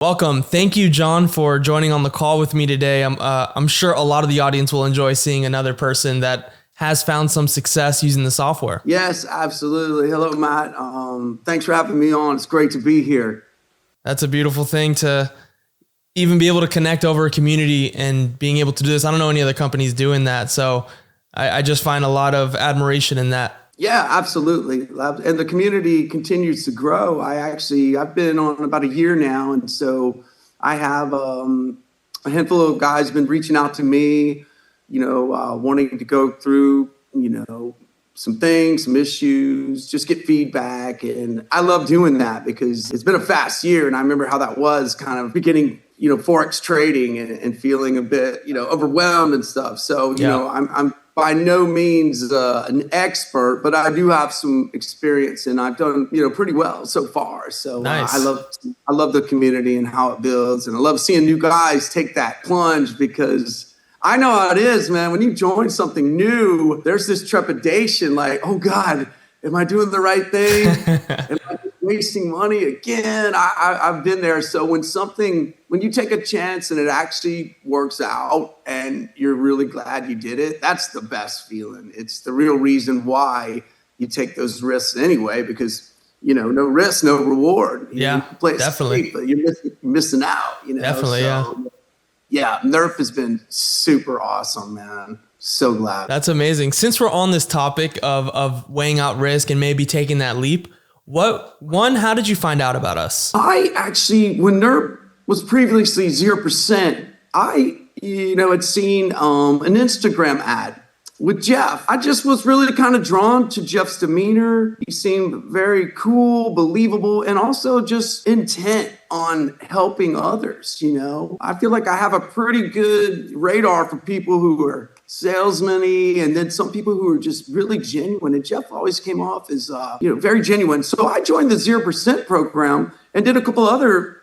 Welcome. Thank you, John, for joining on the call with me today. I'm sure a lot of the audience will enjoy seeing another person that has found some success using the software. Yes, absolutely. Hello, Matt. Thanks for having me on. It's great to be here. That's a beautiful thing to even be able to connect over a community and being able to do this. I don't know any other companies doing that. So I just find a lot of admiration in that. Yeah, absolutely. And the community continues to grow. I've been on about a year now. And so I have a handful of guys been reaching out to me, wanting to go through, some things, some issues, just get feedback. And I love doing that because it's been a fast year. And I remember how that was kind of beginning, forex trading and feeling a bit, overwhelmed and stuff. So, I'm by no means an expert, but I do have some experience and I've done, pretty well so far. So nice. I love the community and how it builds. And I love seeing new guys take that plunge because I know how it is, man. When you join something new, there's this trepidation like, oh God, am I doing the right thing? Am I wasting money again? I've been there. So when you take a chance and it actually works out and you're really glad you did it, that's the best feeling. It's the real reason why you take those risks anyway, because, no risk, no reward. You play definitely. Safe, but you're missing out, Definitely, Yeah, Nurp has been super awesome, man. So glad. That's amazing. Since we're on this topic of weighing out risk and maybe taking that leap, how did you find out about us? I actually, when Nurp was previously 0%, I, had seen an Instagram ad with Jeff. I just was really kind of drawn to Jeff's demeanor. He seemed very cool, believable, and also just intent on helping others, I feel like I have a pretty good radar for people who are salesman-y, and then some people who are just really genuine. And Jeff always came off as, very genuine. So I joined the 0% program and did a couple other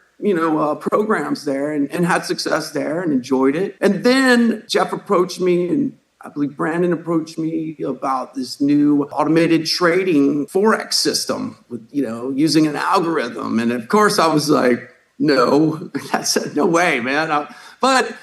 programs there and had success there and enjoyed it. And then Jeff approached me and I believe Brandon approached me about this new automated trading forex system with, using an algorithm. And of course I was like, no, I said, no way, man. But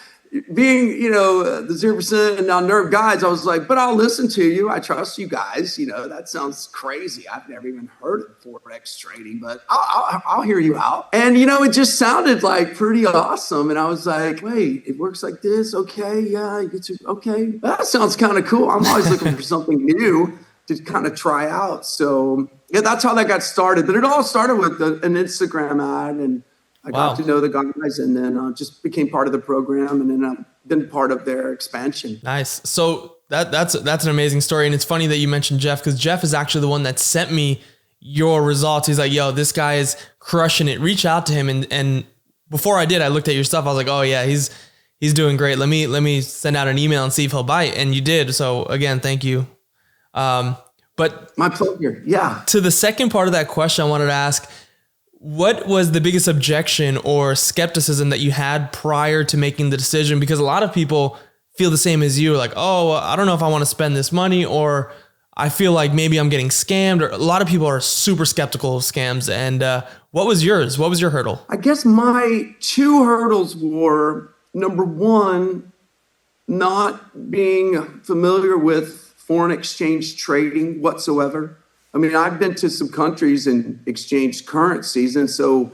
being, the 0% and now Nurp guys, I was like, but I'll listen to you. I trust you guys. That sounds crazy. I've never even heard of forex trading, but I'll hear you out. And, it just sounded like pretty awesome. And I was like, wait, it works like this. Okay. Yeah. Okay. That sounds kind of cool. I'm always looking for something new to kind of try out. So yeah, that's how that got started. But it all started with an Instagram ad, and I got to know the guys and then just became part of the program and then I've been part of their expansion. Nice. So that's an amazing story. And it's funny that you mentioned Jeff because Jeff is actually the one that sent me your results. He's like, yo, this guy is crushing it. Reach out to him. And before I did, I looked at your stuff. I was like, oh yeah, he's doing great. Let me send out an email and see if he'll bite. And you did. So again, thank you. But my pleasure. Yeah. To the second part of that question, I wanted to ask, what was the biggest objection or skepticism that you had prior to making the decision? Because a lot of people feel the same as you, like, oh, I don't know if I want to spend this money, or I feel like maybe I'm getting scammed, or a lot of people are super skeptical of scams. And what was yours? What was your hurdle? I guess my two hurdles were, number one, not being familiar with foreign exchange trading whatsoever. I mean, I've been to some countries and exchanged currencies, and so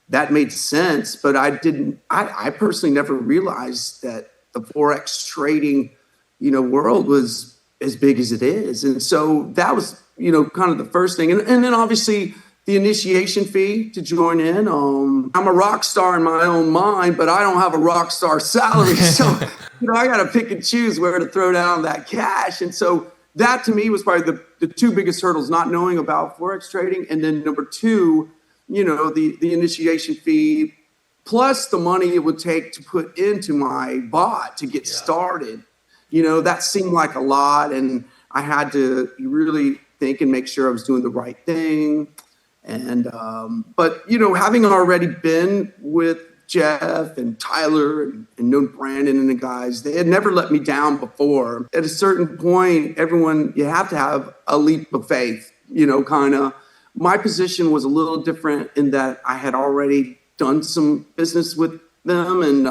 that made sense. But I personally never realized that the forex trading, world was as big as it is. And so that was, kind of the first thing. And then obviously the initiation fee to join in. I'm a rock star in my own mind, but I don't have a rock star salary. So, I got to pick and choose where to throw down that cash. And so that to me was probably the two biggest hurdles, not knowing about forex trading. And then number two, the initiation fee plus the money it would take to put into my bot to get started. That seemed like a lot. And I had to really think and make sure I was doing the right thing. And, but having already been with Jeff and Tyler and known Brandon and the guys, they had never let me down before. At a certain point, you have to have a leap of faith, kind of. My position was a little different in that I had already done some business with them and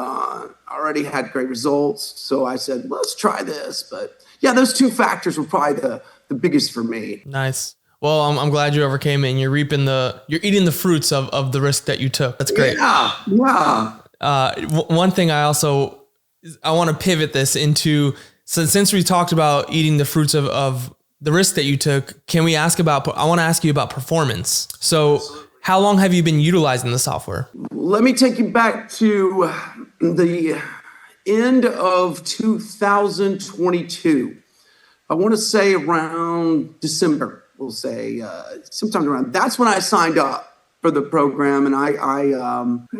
already had great results. So I said, let's try this. But yeah, those two factors were probably the biggest for me. Nice. Well, I'm glad you overcame it and you're eating the fruits of the risk that you took. That's great. Yeah. One thing I want to pivot this into, since we talked about eating the fruits of the risk that you took, I want to ask you about performance. So how long have you been utilizing the software? Let me take you back to the end of 2022. I want to say around December, we'll say sometime around. That's when I signed up for the program, and I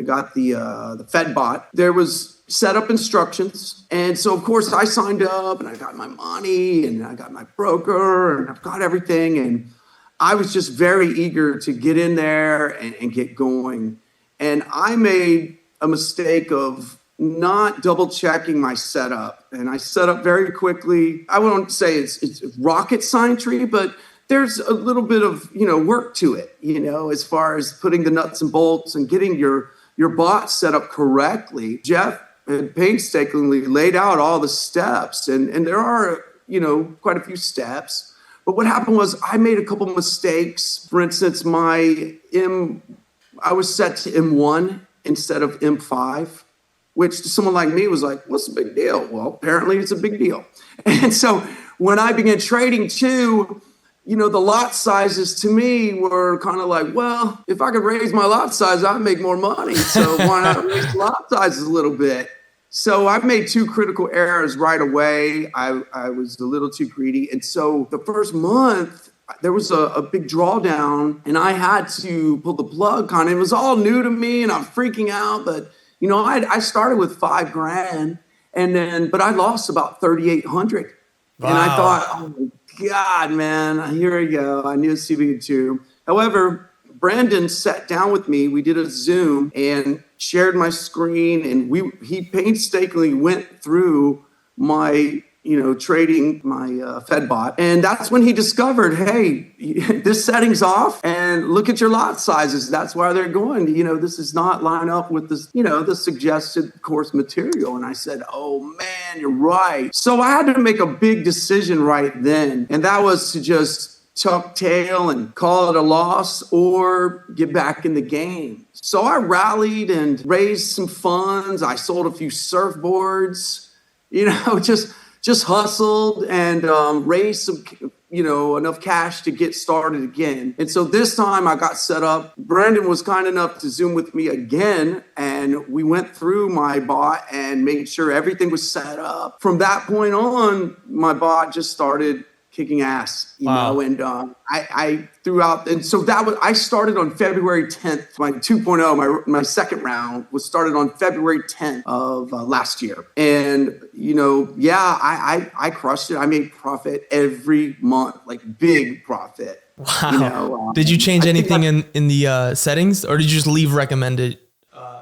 got the Fed bot. There was setup instructions, and so of course I signed up, and I got my money, and I got my broker, and I've got everything, and I was just very eager to get in there and get going. And I made a mistake of not double checking my setup, and I set up very quickly. I won't say it's rocket science, but there's a little bit of, work to it, as far as putting the nuts and bolts and getting your bot set up correctly. Jeff had painstakingly laid out all the steps, and there are, quite a few steps. But what happened was I made a couple mistakes. For instance, I was set to M1 instead of M5, which to someone like me was like, what's the big deal? Well, apparently it's a big deal. And so when I began trading too, the lot sizes to me were kind of like, well, if I could raise my lot size, I'd make more money. So why not raise lot sizes a little bit? So I made two critical errors right away. I was a little too greedy. And so the first month, there was a big drawdown, and I had to pull the plug on it. It was all new to me, and I'm freaking out. But, I started with $5,000, but I lost about 3,800. Wow. And I thought, oh, my God, man, here we go. I knew CB too. However, Brandon sat down with me. We did a Zoom and shared my screen, and he painstakingly went through my, trading, my Fed bot. And that's when he discovered, hey, this setting's off, and look at your lot sizes. That's why they're going, this does not line up with this, the suggested course material. And I said, oh man, you're right. So I had to make a big decision right then. And that was to just tuck tail and call it a loss or get back in the game. So I rallied and raised some funds. I sold a few surfboards, just hustled and raised some, enough cash to get started again. And so this time I got set up. Brandon was kind enough to Zoom with me again, and we went through my bot and made sure everything was set up. From that point on, my bot just started kicking ass, and I threw out, and so I started on February 10th. My 2.0, my second round was started on February 10th of last year. And, I crushed it. I made profit every month, like big profit. Wow. Did you change anything in the settings, or did you just leave recommended?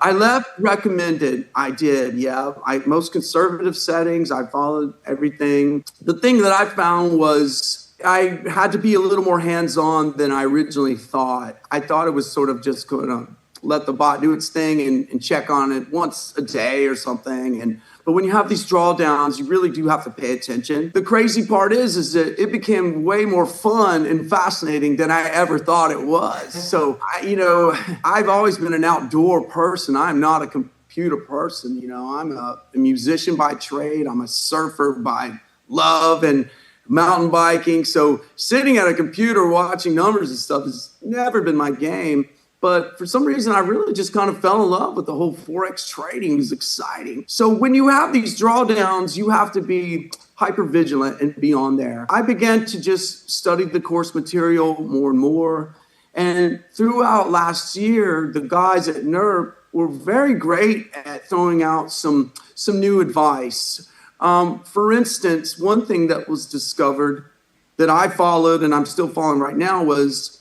I left recommended. I did, yeah. Most conservative settings. I followed everything. The thing that I found was I had to be a little more hands-on than I originally thought. I thought it was sort of just going to let the bot do its thing and check on it once a day or something. But when you have these drawdowns, you really do have to pay attention. The crazy part is that it became way more fun and fascinating than I ever thought it was. So, I've always been an outdoor person. I'm not a computer person. I'm a musician by trade. I'm a surfer by love and mountain biking. So sitting at a computer watching numbers and stuff has never been my game. But for some reason, I really just kind of fell in love with the whole forex trading. It was exciting. So when you have these drawdowns, you have to be hyper vigilant and be on there. I began to just study the course material more and more. And throughout last year, the guys at Nurp were very great at throwing out some new advice. For instance, one thing that was discovered that I followed and I'm still following right now was,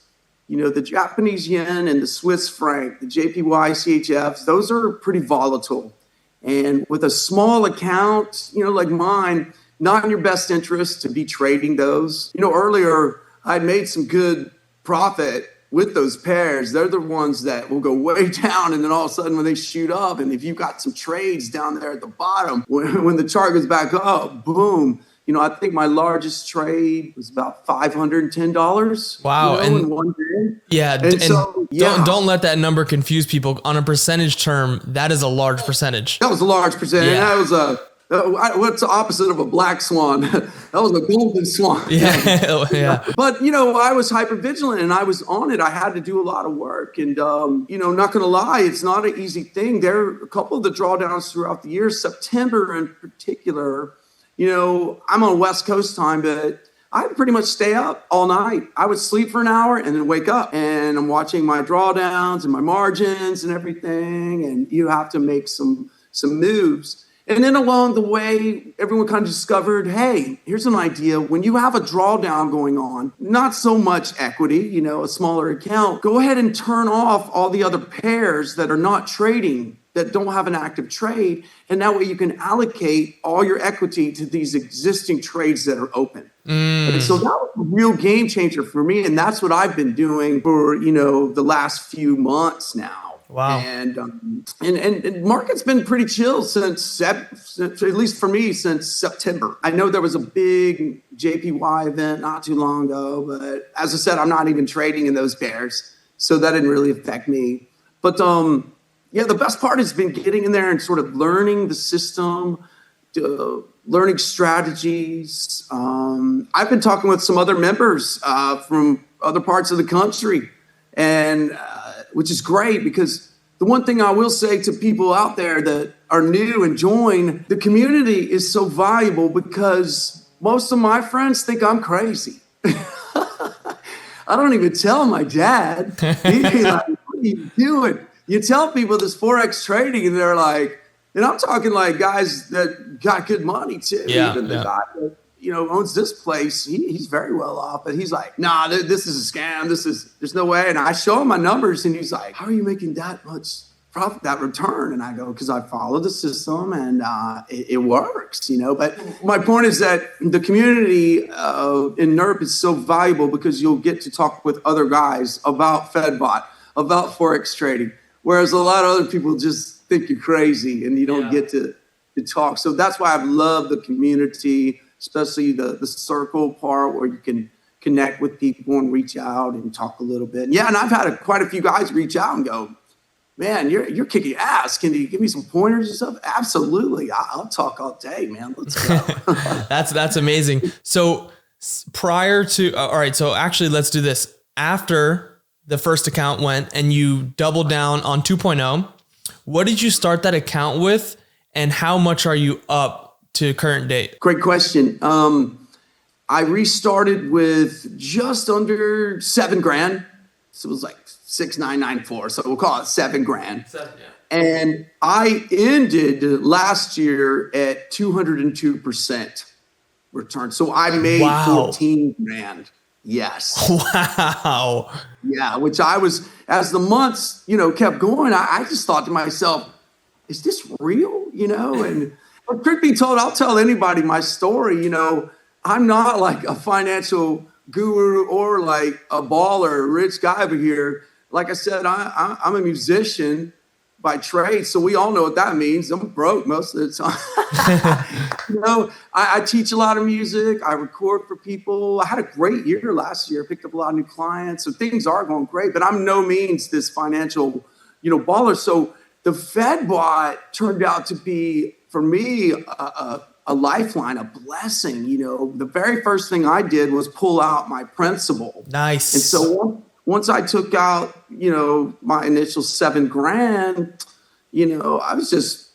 the Japanese yen and the Swiss franc, the JPY, CHFs, those are pretty volatile. And with a small account, like mine, not in your best interest to be trading those. Earlier I'd made some good profit with those pairs, they're the ones that will go way down, and then all of a sudden when they shoot up, and if you've got some trades down there at the bottom, when the chart goes back up, boom. I think my largest trade was about $510. Wow. In one day. Yeah. And so, don't let that number confuse people. On a percentage term, that is a large percentage. That was a large percentage. Yeah. That was what's the opposite of a black swan? That was a golden swan. Yeah. Yeah. But, I was hyper vigilant and I was on it. I had to do a lot of work. And, not going to lie, it's not an easy thing. There are a couple of the drawdowns throughout the year, September in particular. I'm on West Coast time, but I pretty much stay up all night. I would sleep for an hour and then wake up, and I'm watching my drawdowns and my margins and everything. And you have to make some moves. And then along the way, everyone kind of discovered, hey, here's an idea. When you have a drawdown going on, not so much equity, a smaller account, go ahead and turn off all the other pairs that are not trading, that don't have an active trade. And that way you can allocate all your equity to these existing trades that are open. And so that was a real game changer for me. And that's what I've been doing for, the last few months now. Wow. And market's been pretty chill since, at least for me, since September. I know there was a big JPY event not too long ago, but as I said, I'm not even trading in those pairs. So that didn't really affect me. But the best part has been getting in there and sort of learning the system, learning strategies. I've been talking with some other members from other parts of the country, and which is great, because the one thing I will say to people out there that are new and join, the community is so valuable because most of my friends think I'm crazy. I don't even tell my dad. He'd be like, what are you doing? You tell people this forex trading, and they're like, and I'm talking like guys that got good money too. Yeah, Even the guy that owns this place, he's very well off, but he's like, nah, this is a scam. There's no way. And I show him my numbers, and he's like, how are you making that much profit, that return? And I go, because I follow the system, and it works, But my point is that the community in Nurp is so valuable because you'll get to talk with other guys about FedBot, about forex trading. Whereas a lot of other people just think you're crazy and you don't get to talk. So that's why I've loved the community, especially the circle part where you can connect with people and reach out and talk a little bit. And I've had quite a few guys reach out and go, man, you're kicking ass. Can you give me some pointers and stuff? Absolutely. I'll talk all day, man. Let's go. That's amazing. So prior to, all right, so actually let's do this. After the first account went and you doubled down on 2.0, what did you start that account with, and how much are you up to current date? Great question. I restarted with just under $7,000. So it was like 6,994. So we'll call it $7,000. And I ended last year at 202% return. So I made $14,000. Yes. Wow. Yeah, which I was, as the months, kept going, I just thought to myself, is this real? And truth be told, I'll tell anybody my story. I'm not like a financial guru or like a baller, rich guy over here. Like I said, I'm a musician by trade, so we all know what that means. I'm broke most of the time. I teach a lot of music. I record for people. I had a great year last year. Picked up a lot of new clients, so things are going great. But I'm no means this financial, baller. So the FedBot turned out to be, for me, a lifeline, a blessing. The very first thing I did was pull out my principal. Nice. And so once I took out, my initial $7,000, I was just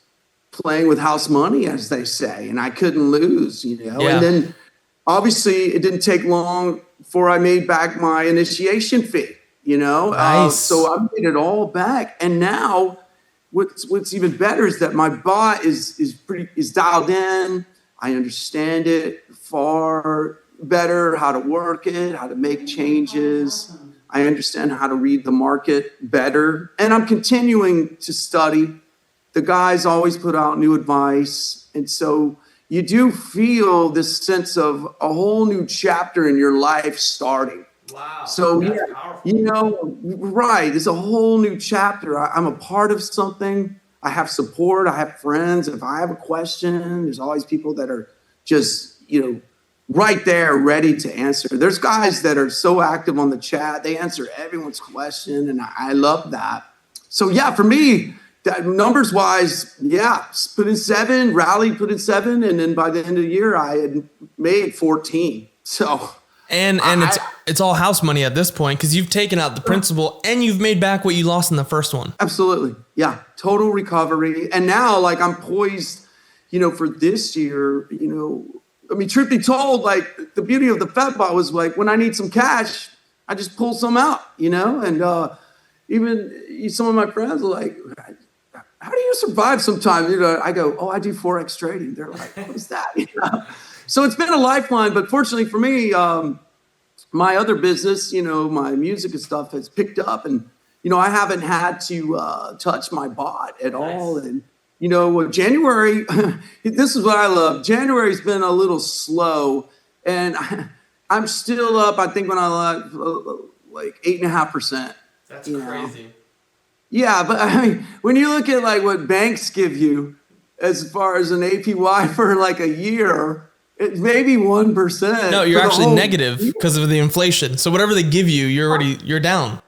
playing with house money, as they say, and I couldn't lose, Yeah. And then obviously it didn't take long before I made back my initiation fee, Nice. So I made it all back. And now what's even better is that my bot is dialed in. I understand it far better, how to work it, how to make changes. I understand how to read the market better. And I'm continuing to study. The guys always put out new advice. And so you do feel this sense of a whole new chapter in your life starting. Wow, So yeah, that's powerful. right. It's a whole new chapter. I'm a part of something. I have support. I have friends. If I have a question, there's always people that are just, right there ready to answer. There's guys that are so active on the chat. They answer everyone's question, and I love that. So yeah, for me, that numbers wise, yeah, put in 7, rally put in 7, and then by the end of the year, I had made 14. So And it's all house money at this point because you've taken out the principal and you've made back what you lost in the first one. absolutely, yeah, total recovery. And now, like, I'm poised, for this year. I mean, truth be told, like, the beauty of the FedBot was like when I need some cash, I just pull some out, and even some of my friends are like, how do you survive sometimes? I go, oh, I do forex trading. They're like, what is that? So it's been a lifeline, but fortunately for me, my other business, my music and stuff has picked up, and I haven't had to touch my bot at all. And January, this is what I love. January's been a little slow, and I'm still up. I think when I like 8.5%. That's crazy. Yeah, but I mean, when you look at like what banks give you as far as an APY for like a year, it's maybe 1%. No, you're actually negative because of the inflation. So whatever they give you, you're down.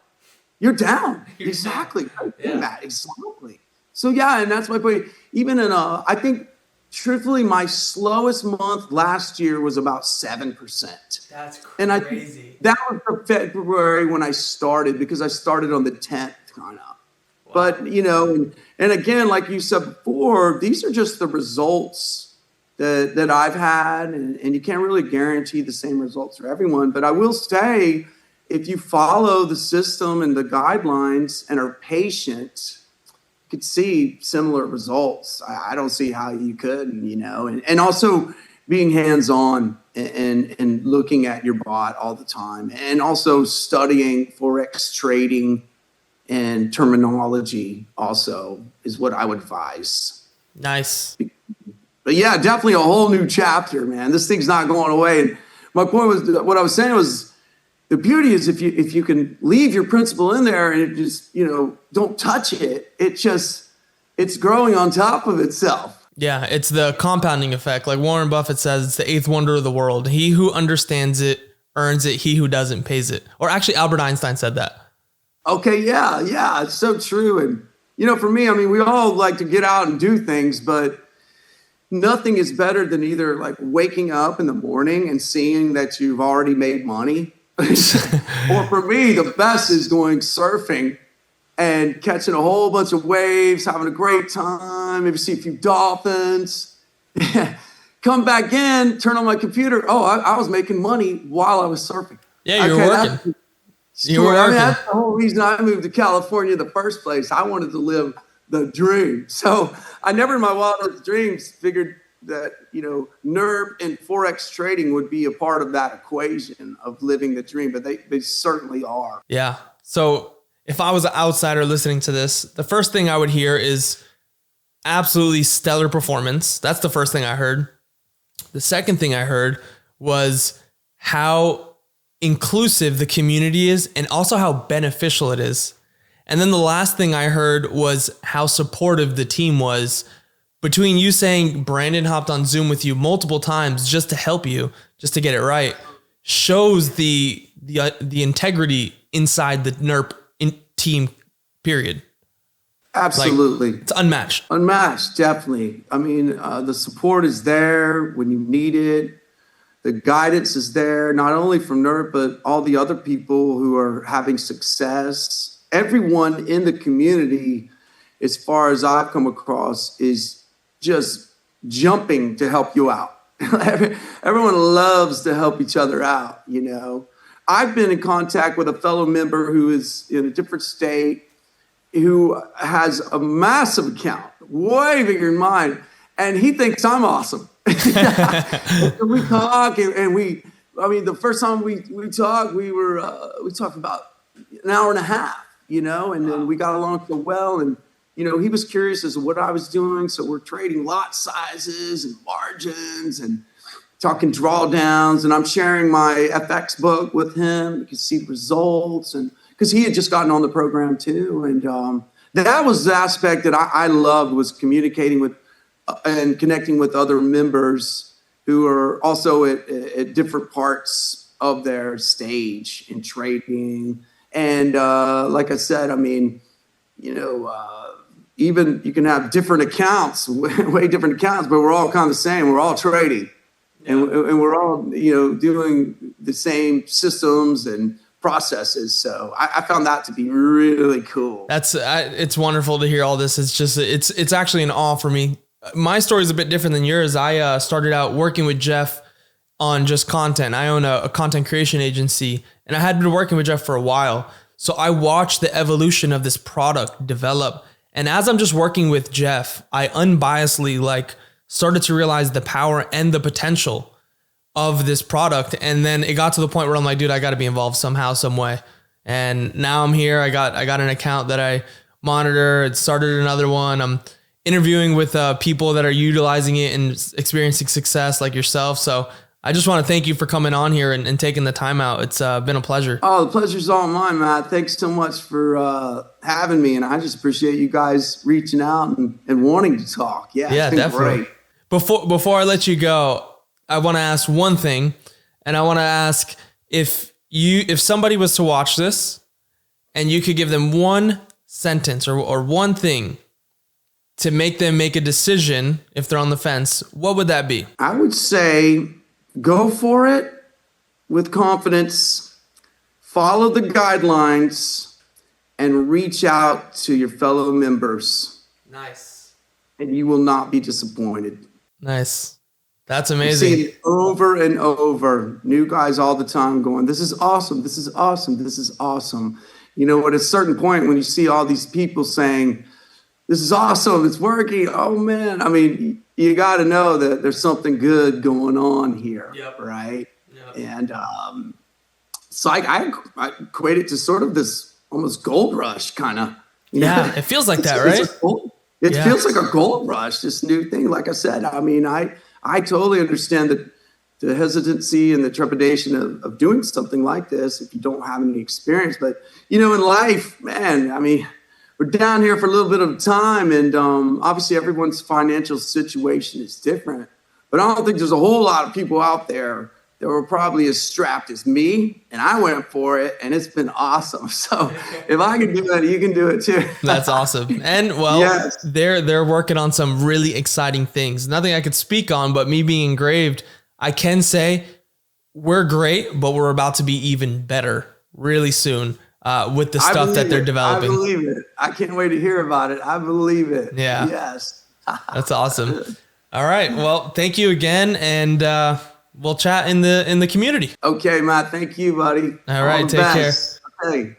You're down. You're Exactly. Yeah. Exactly. So yeah, and that's my point. Even in I think truthfully, my slowest month last year was about 7%. That's crazy. And I think that was for February when I started, because I started on the 10th kind of. Wow. But and again, like you said before, these are just the results that I've had, and you can't really guarantee the same results for everyone. But I will say, if you follow the system and the guidelines and are patient, you could see similar results. I don't see how you couldn't, and also being hands-on and looking at your bot all the time, and also studying forex trading and terminology also is what I would advise. Nice. But yeah, definitely a whole new chapter, man. This thing's not going away. And my point was, what I was saying was, the beauty is if you can leave your principal in there and it just, don't touch it, it's growing on top of itself. Yeah, it's the compounding effect. Like Warren Buffett says, it's the 8th wonder of the world. He who understands it earns it. He who doesn't pays it. Or actually, Albert Einstein said that. Okay, yeah, it's so true. And, for me, I mean, we all like to get out and do things, but nothing is better than either like waking up in the morning and seeing that you've already made money. Or for me, the best is going surfing and catching a whole bunch of waves, having a great time, maybe see a few dolphins, come back in, turn on my computer. Oh, I was making money while I was surfing. Yeah, you were working. That's the whole reason I moved to California in the first place. I wanted to live the dream. So I never in my wildest dreams figured that, Nurp and forex trading would be a part of that equation of living the dream, but they certainly are. Yeah. So if I was an outsider listening to this, the first thing I would hear is absolutely stellar performance. That's the first thing I heard. The second thing I heard was how inclusive the community is and also how beneficial it is. And then the last thing I heard was how supportive the team was. Between you saying Brandon hopped on Zoom with you multiple times just to help you, just to get it right, shows the integrity inside the Nurp team, period. Absolutely. Like, it's unmatched. Unmatched, definitely. I mean, the support is there when you need it. The guidance is there, not only from Nurp, but all the other people who are having success. Everyone in the community, as far as I've come across, is just jumping to help you out. Everyone loves to help each other out, I've been in contact with a fellow member who is in a different state, who has a massive account, way bigger than mine, and he thinks I'm awesome. We talk, and the first time we talked, we talked about an hour and a half, and then we got along so well, and he was curious as to what I was doing, so we're trading lot sizes and margins, and talking drawdowns, and I'm sharing my FX book with him. You can see results, and because he had just gotten on the program too. And that was the aspect that I loved, was communicating with and connecting with other members who are also at different parts of their stage in trading. And like I said, I mean, even you can have different accounts, way different accounts, but we're all kind of the same. We're all trading. And we're all, doing the same systems and processes. So I found that to be really cool. It's wonderful to hear all this. It's just, it's actually an awe for me. My story is a bit different than yours. I started out working with Jeff on just content. I own a content creation agency, and I had been working with Jeff for a while. So I watched the evolution of this product develop. And as I'm just working with Jeff, I unbiasedly started to realize the power and the potential of this product. And then it got to the point where I'm like, dude, I got to be involved somehow, some way. And now I'm here. I got an account that I monitor. It started another one. I'm interviewing with people that are utilizing it and experiencing success like yourself. So I just want to thank you for coming on here and taking the time out. It's been a pleasure. Oh, the pleasure's all mine, Matt. Thanks so much for having me. And I just appreciate you guys reaching out and wanting to talk. Yeah, it's been definitely. Great. Before I let you go, I want to ask one thing. And I want to ask if somebody was to watch this and you could give them one sentence or one thing to make them make a decision if they're on the fence, what would that be? I would say go for it with confidence, follow the guidelines, and reach out to your fellow members. Nice. And you will not be disappointed. Nice. That's amazing. I've seen it over and over. New guys all the time going, this is awesome, this is awesome, this is awesome. At a certain point when you see all these people saying, this is awesome, it's working, oh man, I mean, you got to know that there's something good going on here, right? Yep. And so I equate it to sort of this almost gold rush kind of. Yeah, it feels like that, right? It feels like a gold rush, this new thing. Like I said, I mean, I totally understand the hesitancy and the trepidation of doing something like this if you don't have any experience. But, in life, man, I mean, we're down here for a little bit of time, and obviously everyone's financial situation is different. But I don't think there's a whole lot of people out there that were probably as strapped as me, and I went for it, and it's been awesome. So if I can do it, you can do it too. That's awesome. And yes. They're working on some really exciting things. Nothing I could speak on, but me being engraved, I can say we're great, but we're about to be even better really soon. With the stuff that they're developing. I believe it. I can't wait to hear about it. I believe it. Yeah. Yes. That's awesome. All right. Well, thank you again. And we'll chat in the community. Okay, Matt. Thank you, buddy. All right. Take care. Okay.